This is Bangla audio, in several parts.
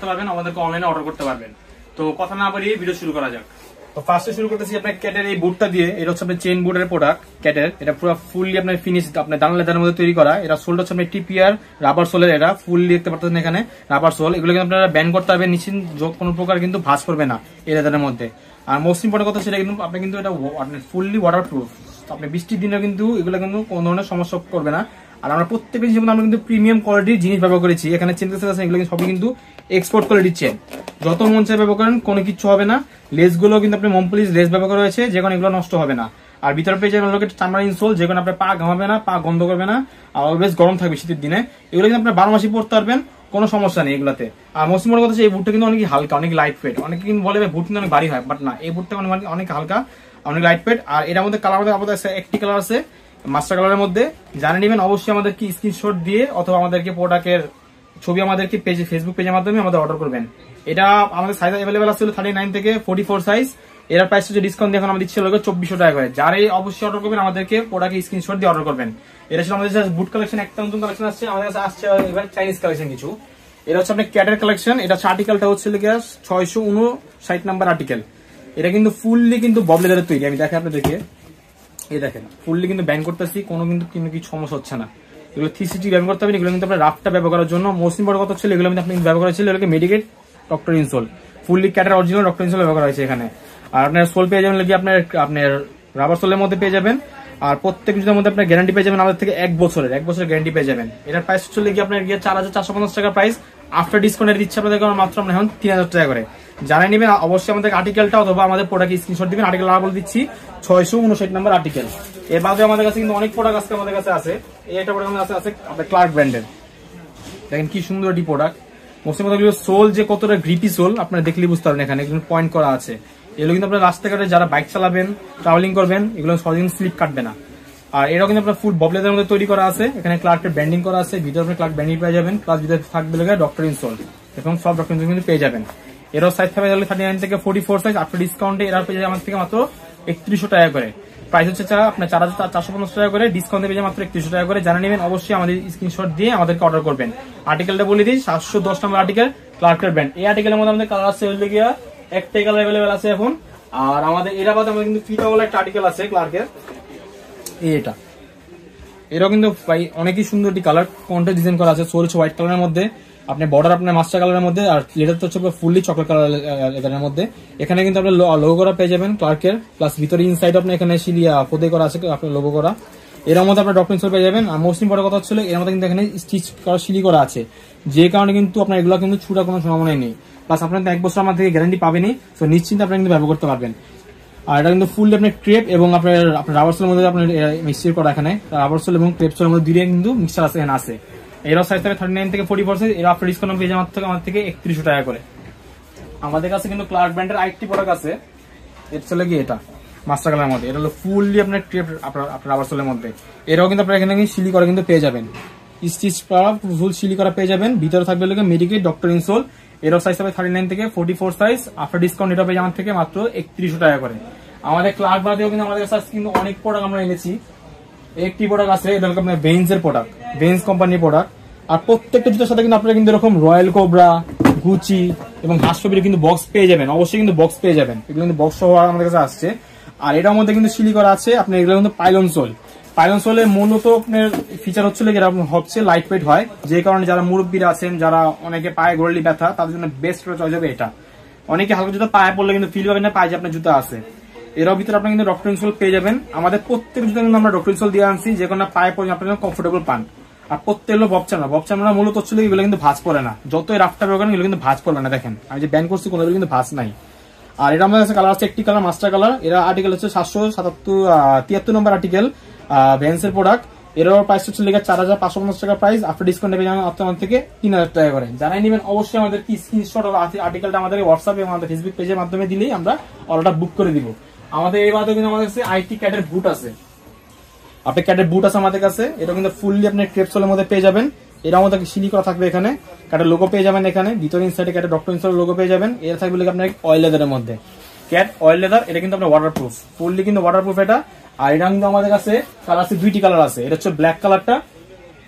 পারবেন, আমাদেরকে অনলাইনে অর্ডার করতে পারবেন। তো কথা না বাড়িয়ে ভিডিও শুরু করা যাক। তো ফার্স্টে শুরু করতেছি আপনার ক্যাটের এই বুটটা দিয়ে। এটা হচ্ছে আপনার চেইন বুটের প্রোডাক্ট ক্যাটের। এটা পুরো ফুললি আপনার ফিনিশ আপনার দানা লেদারের মধ্যে তৈরি করা। এটা সোলটা হচ্ছে আপনার টিপিআর রাবার সোলের। এটা ফুললি দেখতে পাচ্ছেন এখানে রাবার সোল। এগুলো কিন্তু আপনারা ব্যান করতে পারবেন নিশ্চিন্ত, কোনো প্রকার কিন্তু ভাঁজ করবে না এই লেদারের মধ্যে। আর মোস্ট ইম্পর্টেন্ট কথা সেটা কিন্তু আপনি কিন্তু এটা ফুললি ওয়াটার প্রুফ। আপনি বৃষ্টির দিনে কিন্তু এগুলো কিন্তু কোনো ধরনের সমস্যা করবে না। আর আমরা প্রত্যেকটা জিনিস আমরা কিন্তু প্রিমিয়াম কোয়ালিটির জিনিস ব্যবহার করেছি। এখানে চেন আছে এগুলো সবই কিন্তু এক্সপোর্ট কোয়ালিটির চেন। যত মন চাই ব্যবহার করেন, কোনো কিছু হবে না। লেসগুলো কিন্তু আপনি মমপলিশ লেস ব্যবহার করা হয়েছে, যে কোনো এগুলো নষ্ট হবে না। আর ভিতরে পেয়ে যাবেন চামড়া ইনসোল, যে কোনো আপনার পা ঘামাবে না, পা গন্ধ করবে না, আর অলওয়েজ গরম থাকবে শীতের দিনে। এগুলো কিন্তু আপনার 12 মাসই পরতে পারবেন, কোনো সমস্যা নেই এগুলাতে। আর মোস্ট ইম্পর্টেন্ট কথা হচ্ছে এই বুটটা কিন্তু অনেক হালকা, অনেক লাইট ওয়েট। অনেকে কিন্তু বলে বুট কিন্তু অনেক ভারী হয়, বাট না, এই বুটটা অনেক হালকা, অনেক লাইট ওয়েট। আর এটার মধ্যে কালার আমাদের একটি কালার আছে মাস্টার কালারের মধ্যে। জানিয়ে নেবেন অবশ্যই আমাদেরকে স্ক্রিনশট দিয়ে অথবা আমাদেরকে প্রোডাক্টের ছবি আমাদেরকে পেজে ফেসবুক পেজের মাধ্যমে আমাদের অর্ডার করবেন। এটা আমাদের সাইজ অ্যাভেলেবেল আছে 39 থেকে 44 সাইজ। এর প্রাইস হচ্ছে ডিসকাউন্ট দিয়ে এখন আমরা দিচ্ছি 2400 টাকা করে। যারাই অবশ্যই অর্ডার করবেন আমাদেরকে প্রোডাক্টের স্ক্রিনশট দিয়ে অর্ডার করবেন। এটা ছিল আমাদের বুট কালেকশন। একটা নতুন কালেকশন আসছে আমাদের কাছে, আসছে এবার চাইনিজ কালেকশন কিছু। এটা হচ্ছে আপনার ক্যাটের কালেকশন। এটা আর্টিকেলটা হচ্ছে 659 নাম্বার আর্টিকেল। এটা কিন্তু ফুললি কিন্তু বব লেদারের তৈরি। আমি দেখে আপনাদেরকে এই দেখেন ফুললি কিন্তু ব্যান করতেছি, কোনো কিন্তু কিছু সমস্যা হচ্ছে না। এগুলো 360 ব্যবহার করতে হবে। এগুলো কিন্তু আপনার রাফটা ব্যবহার করার জন্য মোস্ট ইম্পর্টেন্ট কথা ছিল, এগুলো কিন্তু আপনি ব্যবহার করেছিল এগুলোকে মেডিকেট ডক্টর ইনসোল, ফুললি ক্যাটের অরিজিনাল ডক্টর ইনসোল ব্যবহার করা হয়েছে এখানে। আর আপনার সোল পেয়ে যাবেন লাগি আপনার রাবার সোলের মধ্যে পেয়ে যাবেন। আর প্রত্যেক জুতার মধ্যে আপনার গ্যারান্টি পেয়ে যাবেন আমাদের থেকে 1 বছরের গ্যারান্টি পেয়ে যাবেন। এটার প্রাইস চলে গিয়ে আপনার 4450 টাকা প্রাইস। আফটার ডিসকাউন্টের দিচ্ছে আপনাদের মাত্র আমরা এখন 3000 টাকা করে। জানাই নেবেন অবশ্যই আমাদের আর্টিকেলটা অথবা আমাদের প্রোডাক্ট স্ক্রিনশট দিবেন। আর্টিকেল বলে দিচ্ছি 659 নাম্বার আর্টিকেল। এর বাদে আমাদের কাছে কিন্তু অনেক প্রোডাক্ট আজকে আমাদের কাছে আছে। এই একটা প্রোডাক্ট আছে আপনার ক্লার্ক ব্র্যান্ডের। দেখেন কি সুন্দর একটি প্রোডাক্ট। মোস্ট ইম্পর্টেন্ট সোল যে কতটা গ্রিপি সোল আপনারা দেখলেই বুঝতে পারবেন। এখানে পয়েন্ট করা আছে। এগুলো কিন্তু আপনার রাস্তাঘাটে যারা বাইক চালাবেন, ট্রাভেলিং করবেন, এগুলো সহজে স্লিপ কাটবে না। আর এটাও কিন্তু আপনার ফুল বব লেদারের মধ্যে তৈরি করা আছে। এখানে ক্লার্কের ব্যান্ডিং করা আছে, ভিতরে আপনি ক্লার্ক ব্যান্ডিং পেয়ে যাবেন, প্লাস ভিতরে থাকবে ডক্টর ইনসোল। এখন সব ডক্টর ইনসোল কিন্তু পেয়ে যাবেন। এরও সাইজ থাকবে 39 থেকে 44 সাইজ। আফটার ডিসকাউন্টে এরা পেয়ে যাবে আমার থেকে মাত্র 3100 টাকা করে। প্রাইস হচ্ছে আপনার 4450 টাকা করে, ডিসকাউন্টে পেয়ে যাবে মাত্র 3100 টাকা করে। জানিয়ে নেবেন অবশ্যই আমাদের স্ক্রিনশট দিয়ে আমাদেরকে অর্ডার করবেন। আর্টিকেলটা বলে দিই 710 নম্বর আর্টিকেল ক্লার্কের ব্র্যান্ড। এই আর্টিকেলের মধ্যে আমাদের কালার আছে গিয়া একটাই কালার অ্যাভেলেবেল আছে এখন। আর আমাদের এর বাদে আমাদের কিন্তু ফিতা বলে একটা আর্টিকেল আছে ক্লার্কের। এটা এটাও কিন্তু অনেকই সুন্দর একটি কালার কন্ট্রাস্ট ডিজাইন করা আছে। সোল হচ্ছে হোয়াইট কালারের মধ্যে, আপনি বর্ডার আপনার মাস্টার কালারের মধ্যে, আর লেদার তো হচ্ছে ফুললি চকলেট কালারের মধ্যে। এখানে কিন্তু আপনার লোগো করা পেয়ে যাবেন ক্লার্কের, প্লাস ভিতরে ইনসাইড আপনার এখানে খোদাই করা আছে আপনার লোগো করা। এর মধ্যে আপনার ডক্টর ইনসোল পেয়ে যাবেন। আর মোস্ট ইম্পর্টেন্ট কথা হচ্ছে এর মধ্যে কিন্তু এখানে স্টিচ করা সিলি করা আছে, যে কারণে কিন্তু আপনার এগুলো কিন্তু ছুটার কোনো সম্ভাবনাই নেই। প্লাস আপনার 1 বছর আমার থেকে গ্যারান্টি পাবেনই, তো নিশ্চিন্তে আপনি কিন্তু ব্যবহার করতে পারবেন। আর এটা কিন্তু ফুললি আপনার ক্রেপ এবং আপনার রাবার সোলের মধ্যে আপনার মিক্সচার করা। এখানে রাবার সোল এবং ক্রেপ সোলের মধ্যে দুইটা কিন্তু মিক্সচার আছে এখানে আছে। এরাও সাইজ থাকে 39 থেকে 44 সাইজ। এরা আফটার ডিসকাউন্ট পেয়ে যাবে আমার থেকে 3100 টাকা করে। আমাদের কাছে কিন্তু ক্লার্ক ব্র্যান্ডের আরেকটি প্রোডাক্ট আছে। এটা চলে গিয়ে এটা মাস্টার কালারের মধ্যে। এটা হলো ফুললি আপনার ক্রেপ আপনার রাবার সোলের মধ্যে। এরাও কিন্তু আপনার এখানে সিলি করা কিন্তু পেয়ে যাবেন, স্টিচ করা ফুল সিলি করা পেয়ে যাবেন। ভিতরে থাকবে মেডিকেট ডক্টর ইনসোল। এরও সাইজ হবে 39 থেকে 44 সাইজ। আফটার ডিসকাউন্ট এটা পেয়ে আমার থেকে মাত্র 3100 টাকা করে। আমাদের ক্লার্ক বাদেও কিন্তু আমাদের কাছে কিন্তু অনেক প্রোডাক্ট আমরা এনেছি। একটি প্রোডাক্ট আছে, এটা হলো আপনার বেঞ্জের প্রোডাক্ট, বেঞ্জ কোম্পানির প্রোডাক্ট। আর প্রত্যেকটা জুতার সাথে কিন্তু আপনারা কিন্তু এরকম রয়্যাল কোবরা, গুচি এবং হাসপবির কিন্তু বক্স পেয়ে যাবেন। অবশ্যই কিন্তু বক্স পেয়ে যাবেন, এগুলো কিন্তু বক্স সহ আমাদের কাছে আসছে। আর এটার মধ্যে কিন্তু সিলি করা আছে আপনার, এগুলো কিন্তু পাইলন সোল। পাইলন সোলের মূলত আপনার ফিচার হচ্ছে লাইট ওয়েট হয়, যে কারণে যারা মুরব্বীরা আছেন, যারা অনেকে পায়ে গোড়ালি ব্যথা, তাদের জন্য বেস্ট চয়েস হবে এটা। অনেকে হালকা জুতা পায়ে পড়লে কিন্তু ফিল পাবেন না পায়ে যে আপনার জুতা আছে। এর ভিতরে আপনি কিন্তু ডক্টর ইনসোল পেয়ে যাবেন। আমাদের প্রত্যেক জুতা কিন্তু আমরা ডক্টর ইনসোল দিয়ে আনছি, যে কোনো পায়ে পড়ে আপনার কমফোর্টেবল পান। আর প্রত্যেক হলো ববচামড়া মূলত হচ্ছিল এগুলো কিন্তু ভাঁজ পড়ে না। যতই রাফটা ব্যবহার করেন এগুলো কিন্তু ভাঁজ পড়বে না। দেখেন আমি যে ব্যান করছি কোনো কিন্তু ভাঁজ নাই। আর এটা আমাদের কাছে কালার আছে একটি কালার মাস্টার কালার। এরা আর্টিকেল হচ্ছে 773 নম্বর আর্টিকেল ভ্যান্সের প্রোডাক্ট। এরও প্রাইস হচ্ছে 4550 টাকা প্রাইস। আফটার ডিসকাউন্ট পেয়ে যাবেন আপনার থেকে 3000 টাকা করে। জানাই নেবেন অবশ্যই আমাদের কি স্ক্রিনশট আর্টিকেলটা আমাদের হোয়াটসঅ্যাপে আমাদের ফেসবুক পেজের মাধ্যমে দিলেই আমরা অর্ডারটা বুক করে দিব। আমাদের এই বাদে কিন্তু আমাদের কাছে আইটি ক্যাটের বুট আছে। আপনি ক্যাটের বুট আছে আমাদের কাছে। এটা কিন্তু ফুললি আপনার ক্রেপ সোলের মধ্যে পেয়ে যাবেন। এর মধ্যে সিলি করা থাকবে, এখানে ক্যাটের লোগো পেয়ে যাবেন। এখানে ভিতরে ইনসাইডে ক্যাটের ডক্টর ইনসোল লোগো পেয়ে যাবেন। এর থাকবে আপনার অয়েল লেদারের মধ্যে, ক্যাট অয়েল লেদার। এটা কিন্তু আপনার ওয়াটারপ্রুফ, ফুললি কিন্তু ওয়াটারপ্রুফ এটা। আর এটা কিন্তু আমাদের কাছে কালার আছে, দুইটি কালার আছে। এটা হচ্ছে ব্ল্যাক কালারটা,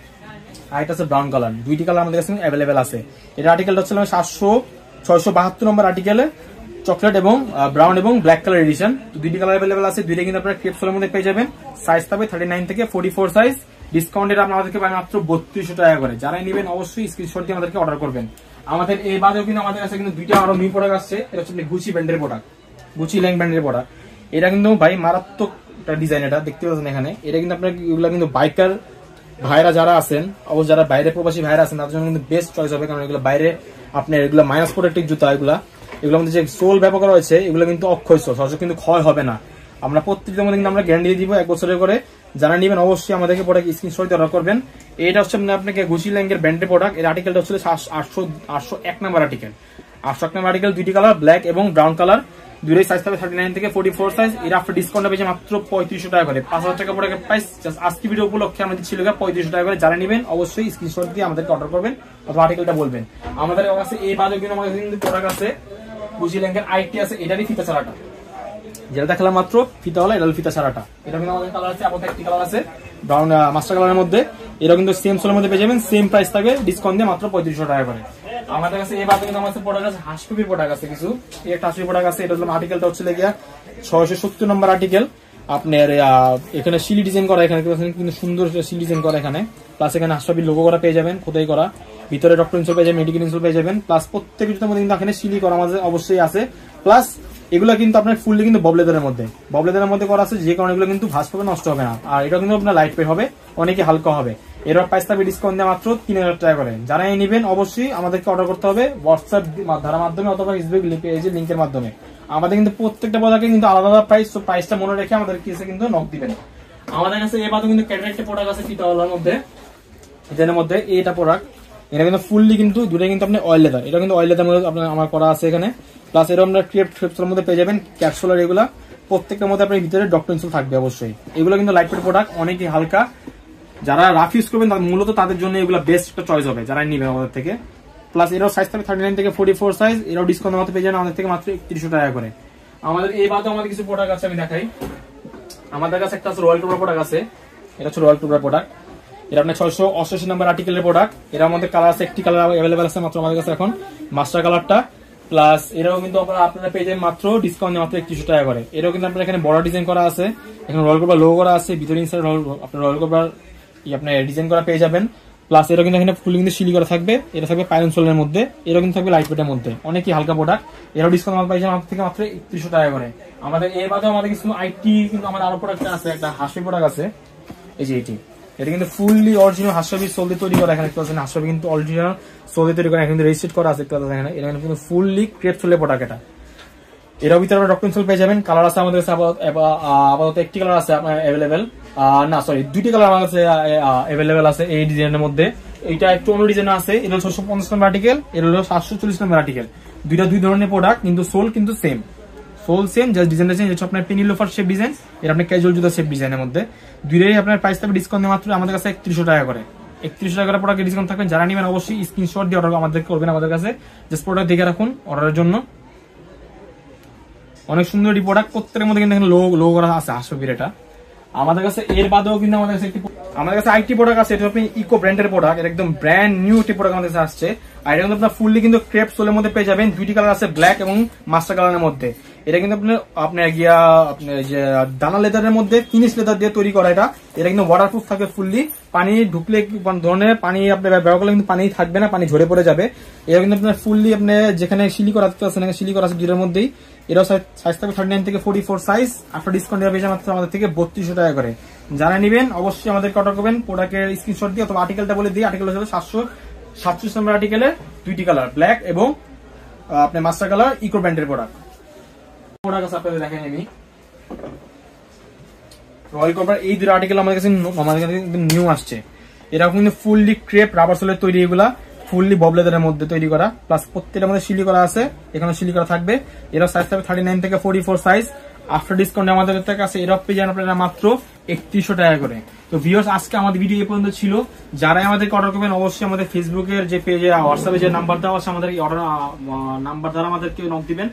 আর এটা আছে ব্রাউন কালার। দুইটি কালার আমাদের কাছে অ্যাভেলেবেল আছে। এটা আর্টিকেলটা হচ্ছে 672 নম্বর আর্টিকেলে চকলেট এবং ব্রাউন এবং ব্ল্যাক কালার এডিশন। দুইটি কালার অ্যাভেলেবেল আছে। দুইটা কিন্তু আপনারা ক্রেপ সোলের মধ্যে পেয়ে যাবেন। সাইজ থাকবে 39 থেকে 44 সাইজ। ডিসকাউন্টের আমাদেরকে পাবেন মাত্র 3200 টাকা করে। যারাই নেবেন অবশ্যই স্ক্রিনশট দিয়ে আমাদেরকে অর্ডার করবেন। আমাদের এই বাদেও কিন্তু আমাদের কাছে কিন্তু দুইটা আরো নিউ প্রোডাক্ট আসছে। এটা হচ্ছে গুচি ব্র্যান্ডের প্রোডাক্ট, গুচি ল্যাং ব্র্যান্ডের প্রোডাক্ট। এটা কিন্তু ভাই মারাত্মক ডিজাইন, এটা দেখতে পাচ্ছেন এখানে। এটা কিন্তু আপনার এগুলো কিন্তু বাইকার ভাইরা যারা আছেন, অবশ্য যারা বাইরে প্রবাসী ভাইরা আছেন তাদের জন্য কিন্তু বেস্ট চয়েস হবে, কারণ এগুলো বাইরে আপনার এগুলো মাইনাস প্রোটেক্টিভ জুতা। এগুলোর মধ্যে যে সোল ব্যবহার করা হয়েছে এগুলো কিন্তু অক্ষয় সোল, সহজে কিন্তু ক্ষয় হবে না। আমরা প্রত্যেকটার মধ্যে কিন্তু আমরা গ্যারান্টি দিব 1 বছরের করে। যারা নেবেন অবশ্যই আমাদেরকে প্রোডাক্ট স্ক্রিনশট দিয়ে অর্ডার করবেন। এটা হচ্ছে আপনাকে গুচি ল্যাংয়ের ব্র্যান্ডের প্রোডাক্ট। এর আর্টিকেলটা হচ্ছে 801 নাম্বার আর্টিকেল। 801 নাম্বার আর্টিকেল, দুইটি কালার ব্ল্যাক এবং ব্রাউন কালার। দুইটাই সাইজ থাকবে 39 থেকে 44 সাইজ। এর আফটার ডিসকাউন্ট পেয়েছে মাত্র 3500 টাকা করে। 5000 টাকা প্রোডাক্টের প্রাইস জাস্ট আজকে ভিডিও উপলক্ষে আমরা দিচ্ছি 3500 টাকা করে। যারা নেবেন অবশ্যই স্ক্রিনশট দিয়ে আমাদেরকে অর্ডার করবেন অথবা আর্টিকেলটা বলবেন। আমাদের কাছে এই বাদে কিন্তু আমাদের কিন্তু প্রোডাক্ট আছে গুচি ল্যাংয়ের আইটি আছে। এটারই ফিতা ছাড়াটা যেটা দেখালাম মাত্র, ফিতা হলো এটা ফিতা ছাড়াটা। এটা কিন্তু আমাদের কালার আছে, আমাদের একটি কালার আছে ব্রাউন মাস্টার কালারের মধ্যে। এটা কিন্তু সেম সোলের মধ্যে পেয়ে যাবেন, সেম প্রাইস থাকবে, ডিসকাউন্ট দিয়ে মাত্র 3500 টাকা করে। আমাদের কাছে এই বাদে কিন্তু আমাদের প্রোডাক্ট আছে হাঁসকুপির প্রোডাক্ট আছে কিছু। এই একটা হাঁসকুপির প্রোডাক্ট আছে। এটা হলো আর্টিকেলটা হচ্ছে গিয়া 670 নম্বর আর্টিকেল। আপনার এখানে শিলি ডিজাইন করা, এখানে কিন্তু সুন্দর শিলি ডিজাইন করা এখানে। প্লাস এখানে হাঁসকুপির লোগো করা পেয়ে যাবেন, খোদাই করা। ভিতরে ডক্টর ইনসোল পেয়ে যাবেন, মেডিকেল ইনসোল পেয়ে যাবেন। প্লাস প্রত্যেক জুতার মধ্যে কিন্তু এখানে শিলি করা আমাদের অবশ্যই আছে। প্লাস এগুলো কিন্তু আপনার ফুললি কিন্তু ববলেদারের মধ্যে করা আছে, যে কারণে এগুলো কিন্তু ভাঁজ হবে, নষ্ট হবে না। আর এটা কিন্তু আপনার লাইট ওয়েট হবে, অনেকে হালকা হবে। এর প্রাইস থাকবে ডিসকাউন্ট দিয়ে মাত্র 3000 টাকা করে। যারা এই নেবেন অবশ্যই আমাদেরকে অর্ডার করতে হবে হোয়াটসঅ্যাপ ধারার মাধ্যমে অথবা ফেসবুক পেজের লিঙ্কের মাধ্যমে। আমাদের কিন্তু প্রত্যেকটা প্রোডাক্টে কিন্তু আলাদা আলাদা প্রাইস, তো প্রাইসটা মনে রেখে আমাদের কাছে কিন্তু নক দিবেন। আমাদের কাছে এবারে কিন্তু ক্যাটারেক্টের প্রোডাক্ট আছে ফিতাওয়ালার মধ্যে। এটার মধ্যে এটা প্রোডাক্ট, এটা কিন্তু ফুললি কিন্তু দুটো কিন্তু আপনি অয়েল লেদার, এটা কিন্তু অয়েল লেদার মধ্যে আপনার আমার করা আছে এখানে। প্লাস এরকম আমরা ক্রেপসের মধ্যে পেয়ে যাবেন ক্যাপসুলার। এগুলা প্রত্যেকটার মধ্যে আপনার ভিতরে ডক্টর ইনসোল থাকবে অবশ্যই। এগুলো কিন্তু লাইট ওয়েট প্রোডাক্ট, অনেকই হালকা। যারা রাফ ইউজ করবেন মূলত তাদের জন্য এগুলো বেস্ট একটা চয়েস হবে, যারা নেবেন আমাদের থেকে। প্লাস এরাও সাইজ থাকবে 39 থেকে 44 সাইজ। এরাও ডিসকাউন্ট মাত্র পেয়ে যাবেন আমাদের থেকে মাত্র 3100 টাকা করে। আমাদের এই বাদে আমাদের কিছু প্রোডাক্ট আছে, আমি দেখাই। আমাদের কাছে একটা রয়্যাল টোবার প্রোডাক্ট আছে। এটা হচ্ছে রয়্যাল টোবার প্রোডাক্ট। এটা আপনার 688 নম্বর আর্টিকেলের প্রোডাক্ট। এর মধ্যে কালার আছে, একটি কালার অ্যাভেলেবেল আছে মাত্র আমাদের কাছে এখন, মাস্টার কালারটা। প্লাস এরাও কিন্তু আপনারা পেয়ে যাবেন মাত্র ডিসকাউন্ট মাত্র 3100 টাকা করে। এরাও কিন্তু আপনার এখানে বড় ডিজাইন করা আছে, এখানে রয়্যাল কোবরা লোগো করা আছে, ভিতরে ইনসাইড আপনার রয়্যাল কোবরা আপনার ডিজাইন করা পেয়ে যাবেন। প্লাস এরও কিন্তু এখানে ফুল কিন্তু শিলি করা থাকবে। এটা থাকবে পাইরন সোলের মধ্যে, এরও কিন্তু থাকবে লাইট ওয়েটের মধ্যে, অনেকই হালকা প্রোডাক্ট। এরাও ডিসকাউন্ট পাইছেন আমাদের থেকে মাত্র 3100 টাকা করে। আমাদের এর বাদেও আমাদের কিছু আইটি কিন্তু আমাদের আরো প্রোডাক্ট আছে। একটা হাসি প্রোডাক্ট আছে, এই যে এটি। এটা কিন্তু ফুললি অরিজিনাল হাসি সোল দিয়ে তৈরি করা। এখানে হাসি কিন্তু অরিজিনাল সোল দিয়ে তৈরি করা, এখানে রেজিস্টার্ড করা আছে। এখানে এটা কিন্তু ফুললি ক্রেপ সোলের প্রোডাক্ট। এটা এর ভিতরে আপনার ডক্টর ইনসোল পেয়ে যাবেন। কালার আছে আমাদের কাছে আপাতত একটি কালার আছে আপনার অ্যাভেলেবেল, না সরি দুইটি কালার আমার কাছে অ্যাভেলেবেল আছে এই ডিজাইনের মধ্যে। এইটা একটু অন্য ডিজাইন আছে। এটা 650 নম্বর আর্টিকেল, এটা হলো 740 নম্বর আর্টিকেল। দুইটা দুই ধরনের প্রোডাক্ট, কিন্তু সোল কিন্তু সেম, সোল সেম, জাস্ট ডিজাইনটা চেঞ্জ হচ্ছে। আপনার পেনি লোফার শেপ ডিজাইন, এটা আপনার ক্যাজুয়াল জুতা শেপ ডিজাইনের মধ্যে। দুইটাই আপনার প্রাইস থাকবে ডিসকাউন্ট মাত্র আমাদের কাছে 3100 টাকা করে। 3100 টাকা করে প্রোডাক্ট ডিসকাউন্ট থাকবেন। যারা নেবেন অবশ্যই স্ক্রিনশট দিয়ে অর্ডার আমাদের করবেন আমাদের কাছে, জাস্ট প্রোডাক্ট দেখে রাখুন অর্ডারের জন্য। অনেক সুন্দর এই প্রোডাক্ট, প্রত্যেকের মধ্যে কিন্তু লো করা আছে হাসপির। এটা আমাদের কাছে এর বাদেও কিন্তু আমাদের কাছে আইটি প্রোডাক্ট আছে। এটা আপনি ইকো ব্র্যান্ডের প্রোডাক্ট, একদম ব্র্যান্ড নিউ একটি প্রোডাক্ট আমাদের কাছে আসছে। আর এটা কিন্তু আপনার ফুললি কিন্তু ক্রেপ সোলের মধ্যে পেয়ে যাবেন। দুইটি কালার আছে, ব্ল্যাক এবং মাস্টার কালারের মধ্যে। এটা কিন্তু আপনার গিয়া আপনার যে দানা লেদারের মধ্যে ফিনিশ লেদার দিয়ে তৈরি করা। এটা কিন্তু ওয়াটারপ্রুফ থাকবে ফুললি। পানি ঢুকলে ধরনের পানি আপনি ব্যবহার করলে কিন্তু পানি থাকবে না, পানি ঝরে পড়ে যাবে। এটা কিন্তু আপনার ফুললি আপনি যেখানে শিলি করা আছে, শিলি করা আছে দুইটার মধ্যেই। এটাও সাইজ থাকবে 39 থেকে 44 সাইজ। আফটার ডিসকাউন্ট পেয়ে যাবেন মাত্র আমাদের থেকে 3200 টাকা করে। যারা নেবেন অবশ্যই আমাদেরকে অর্ডার করবেন প্রোডাক্টের স্ক্রিনশট দিয়ে অথবা আর্টিকেলটা বলে দিই। আর্টিকেল হচ্ছে 737 নম্বর আর্টিকেলে, দুইটি কালার ব্ল্যাক এবং আপনার মাস্টার কালার, ইকো ব্র্যান্ডের প্রোডাক্ট আছে। আপনাদের দেখেন আমি রয়্যাল কোবরা এই দুটো আর্টিকেল আমাদের কাছে নিউ আসছে। এরা কিন্তু ফুললি ক্রেপ রাবার সোলের তৈরি, এগুলা ফুললি ববলেদারের মধ্যে তৈরি করা। প্লাস প্রত্যেকটার মধ্যে শিলি করা আছে, এখানে শিলি করা থাকবে। এরা সাইজ থাকবে 39 থেকে 44 সাইজ। আফটার ডিসকাউন্ট আমাদের কাছে এরা পেয়ে যান আপনারা মাত্র 3100 টাকা করে। তো ভিউয়ার্স, আজকে আমাদের ভিডিও এই পর্যন্ত ছিল। যারাই আমাদেরকে অর্ডার করবেন অবশ্যই আমাদের ফেসবুকের যে পেজে, হোয়াটসঅ্যাপে যে নাম্বার দেওয়া আছে আমাদের অর্ডার নাম্বার দ্বারা আমাদেরকে নক দিবেন।